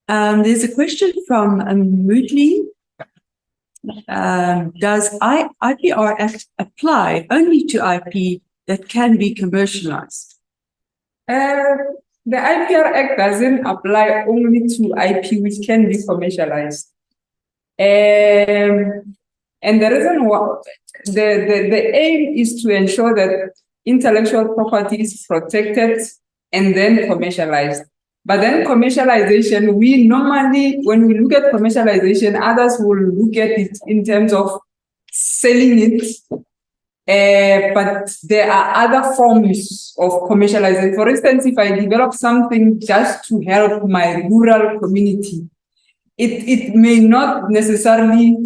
There's a question from Moodley. Does IPR Act apply only to IP that can be commercialized? The IPR Act doesn't apply only to IP which can be commercialized. And the reason why the aim is to ensure that intellectual property is protected and then commercialized. But then commercialization, we normally, when we look at commercialization, others will look at it in terms of selling it. But there are other forms of commercialization. For instance, if I develop something just to help my rural community, it may not necessarily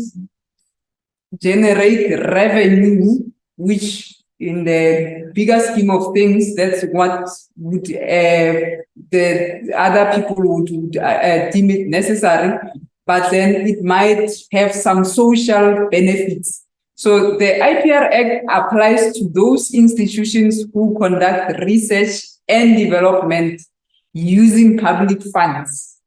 generate revenue, which in the bigger scheme of things, that's what would the other people would deem it necessary, but then it might have some social benefits. So the IPR Act applies to those institutions who conduct research and development using public funds.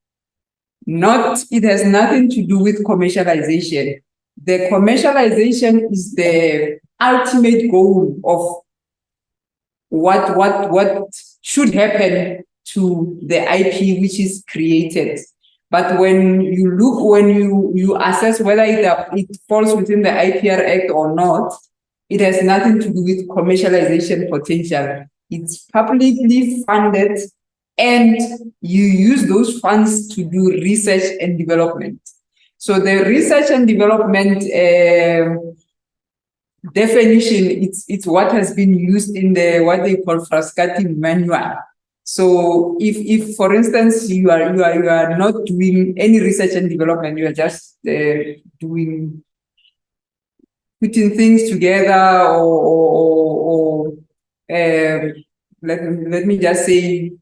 It has nothing to do with commercialization. The commercialization is the ultimate goal of what should happen to the IP which is created. But when you assess whether it falls within the IPR Act or not, it has nothing to do with commercialization potential. It's publicly funded, and you use those funds to do research and development. So the research and development definition, it's what has been used in the what they call Frascati manual. So if for instance you are not doing any research and development, you are just putting things together, or let me just say,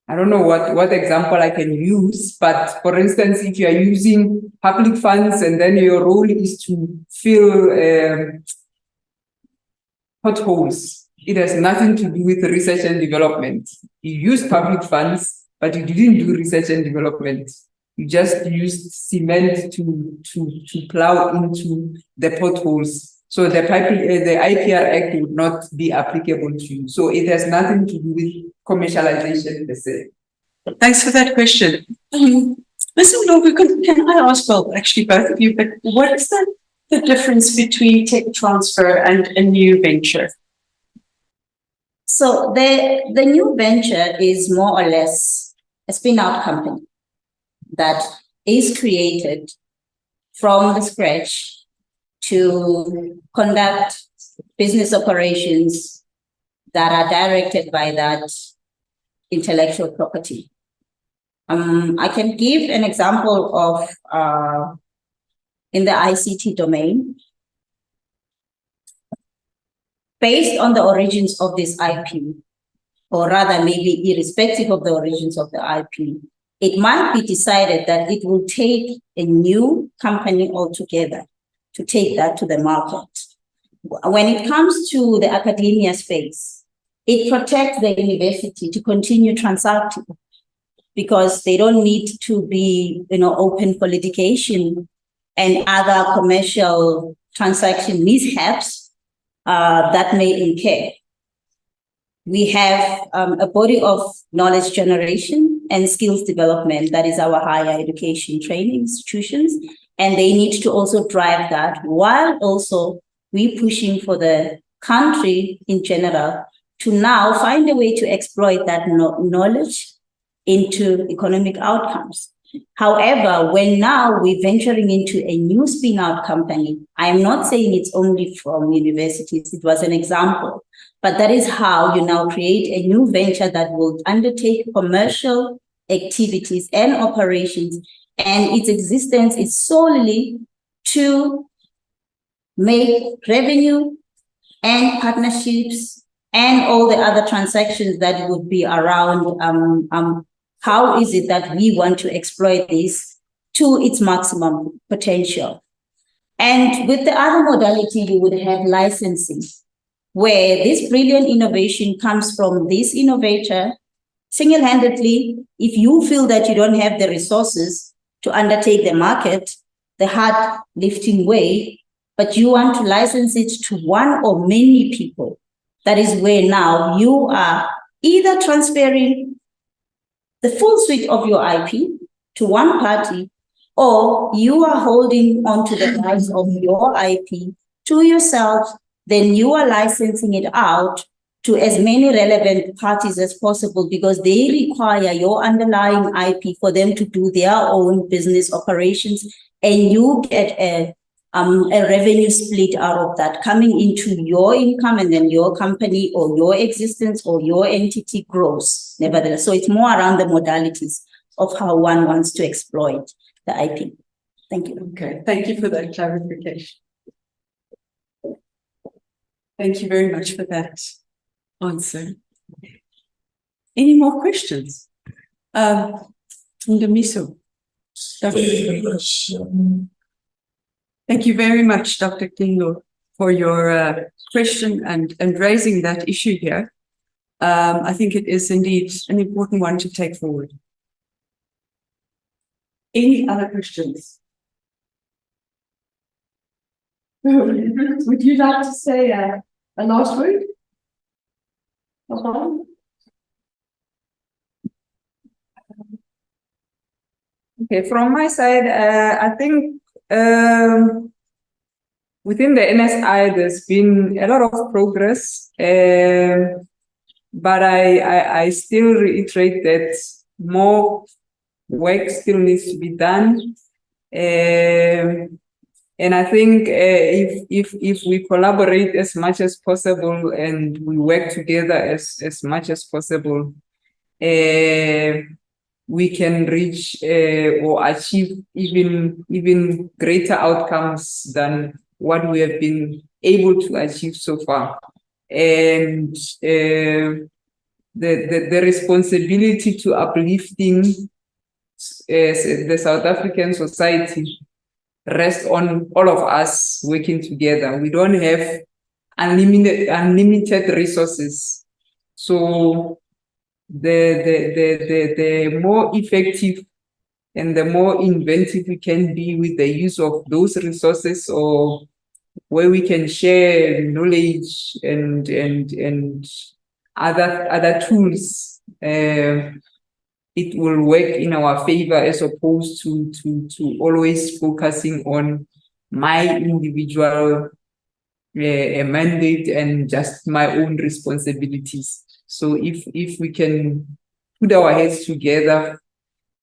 I don't know what example I can use, but for instance, if you are using public funds and then your role is to fill potholes, it has nothing to do with research and development. You use public funds, but you didn't do research and development. You just used cement to plow into the potholes. So the IPR Act would not be applicable to you. So it has nothing to do with commercialization per se. Thanks for that question. Mr. Mlovu, can I ask, well, actually both of you, but what is the difference between tech transfer and a new venture? So the new venture is more or less a spin-out company that is created from the scratch to conduct business operations that are directed by that intellectual property. I can give an example of in the ICT domain. Based on the origins of this IP, or rather maybe irrespective of the origins of the IP, it might be decided that it will take a new company altogether to take that to the market. When it comes to the academia space, it protects the university to continue transacting because they don't need to be, open for litigation and other commercial transaction mishaps that may incur. We have a body of knowledge generation and skills development, that is our higher education training institutions, and they need to also drive that while also we pushing for the country in general to now find a way to exploit that knowledge into economic outcomes. However, when now we're venturing into a new spin-out company, I am not saying it's only from universities, it was an example, but that is how you now create a new venture that will undertake commercial activities and operations, and its existence is solely to make revenue and partnerships and all the other transactions that would be around how is it that we want to exploit this to its maximum potential. And with the other modality, we would have licensing, where this brilliant innovation comes from this innovator, single-handedly, if you feel that you don't have the resources to undertake the market, the hard lifting way, but you want to license it to one or many people, that is where now you are either transferring the full suite of your IP to one party, or you are holding on to the rights of your IP to yourself, then you are licensing it out to as many relevant parties as possible, because they require your underlying IP for them to do their own business operations, and you get a revenue split out of that coming into your income, and then your company or your existence or your entity grows nevertheless. So it's more around the modalities of how one wants to exploit the IP. Thank you. Okay, thank you for that clarification. Thank you very much for that answer. Any more questions? Ndamiso. Thank you very much, Dr. Kingo, for your question and raising that issue here. I think it is indeed an important one to take forward. Any other questions? Would you like to say a last word? Okay, from my side, I think within the NSI, there's been a lot of progress, but I still reiterate that more work still needs to be done. And I think if we collaborate as much as possible and we work together as much as possible, we can reach or achieve even greater outcomes than what we have been able to achieve so far. And the responsibility to uplifting the South African society rests on all of us working together. We don't have unlimited resources. So the more effective and the more inventive we can be with the use of those resources, or where we can share knowledge and other tools, it will work in our favor, as opposed to always focusing on my individual mandate and just my own responsibilities. So if we can put our heads together,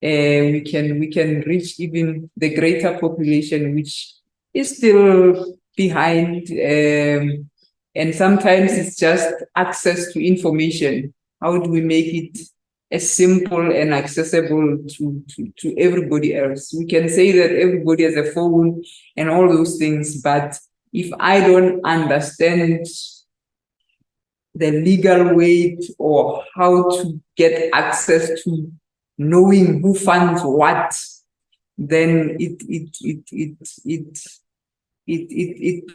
we can reach even the greater population, which is still behind, and sometimes it's just access to information. How do we make it as simple and accessible to everybody else? We can say that everybody has a phone and all those things, but if I don't understand the legal way or how to get access to knowing who funds what, then it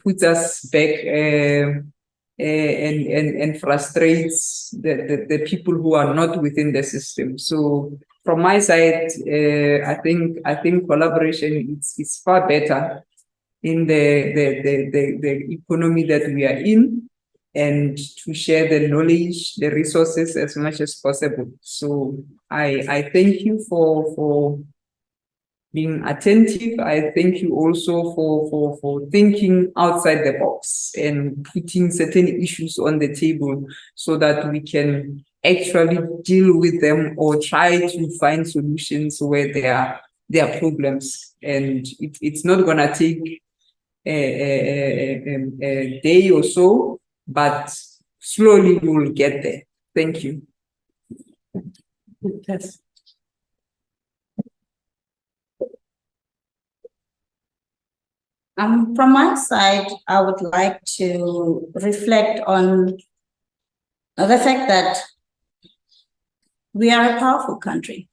puts us back and frustrates the people who are not within the system. So from my side, I think collaboration is far better in the economy that we are in, and to share the knowledge, the resources as much as possible. So I thank you for being attentive. I thank you also for thinking outside the box and putting certain issues on the table so that we can actually deal with them or try to find solutions where there are problems. And it's not going to take a day or so, but slowly we will get there. Thank you. Yes. From my side, I would like to reflect on the fact that we are a powerful country.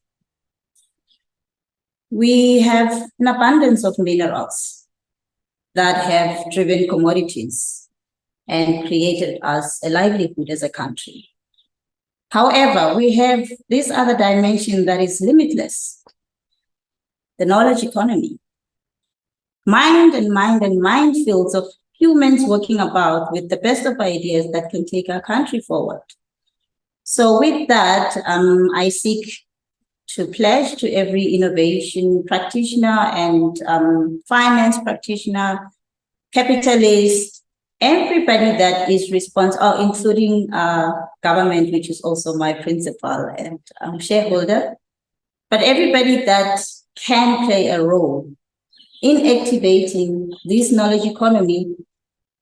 We have an abundance of minerals that have driven commodities and created us a livelihood as a country. However, we have this other dimension that is limitless, the knowledge economy. Mind and minefields of humans working about with the best of ideas that can take our country forward. So with that, I seek to pledge to every innovation practitioner and finance practitioner, capitalist, everybody that is responsible, including government, which is also my principal and shareholder, but everybody that can play a role in activating this knowledge economy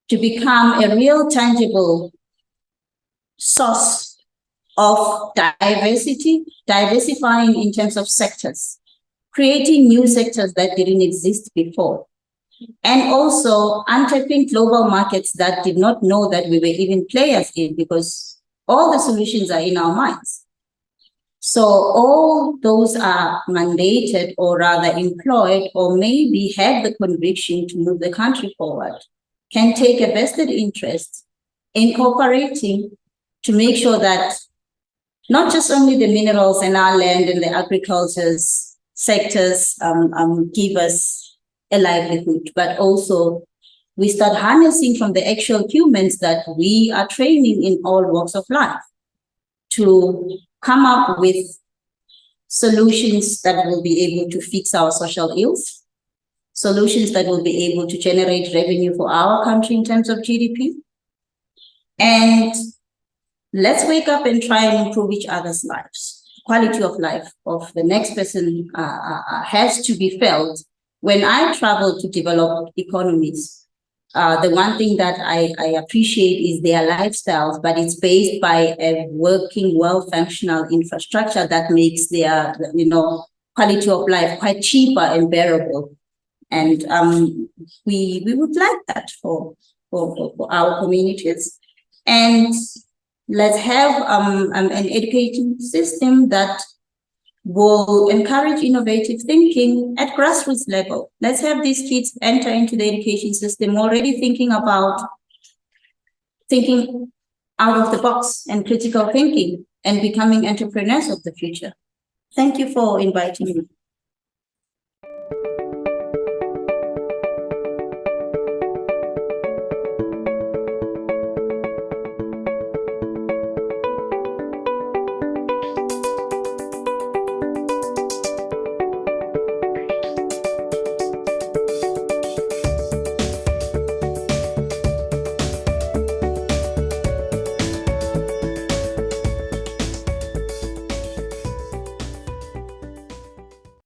to become a real tangible source of diversity, diversifying in terms of sectors, creating new sectors that didn't exist before, and also untapping global markets that did not know that we were even players in, because all the solutions are in our minds. So all those are mandated, or rather employed, or maybe have the conviction to move the country forward, can take a vested interest in cooperating to make sure that not just only the minerals and our land and the agriculture sectors give us a livelihood, but also we start harnessing from the actual humans that we are training in all walks of life to come up with solutions that will be able to fix our social ills, solutions that will be able to generate revenue for our country in terms of GDP. And let's wake up and try and improve each other's lives. Quality of life of the next person has to be felt. When I travel to developed economies, the one thing that I appreciate is their lifestyles, but it's based by a working, well-functional infrastructure that makes their, quality of life quite cheaper and bearable. And we would like that for our communities. And let's have an education system that will encourage innovative thinking at grassroots level. Let's have these kids enter into the education system already thinking out of the box and critical thinking and becoming entrepreneurs of the future. Thank you for inviting me.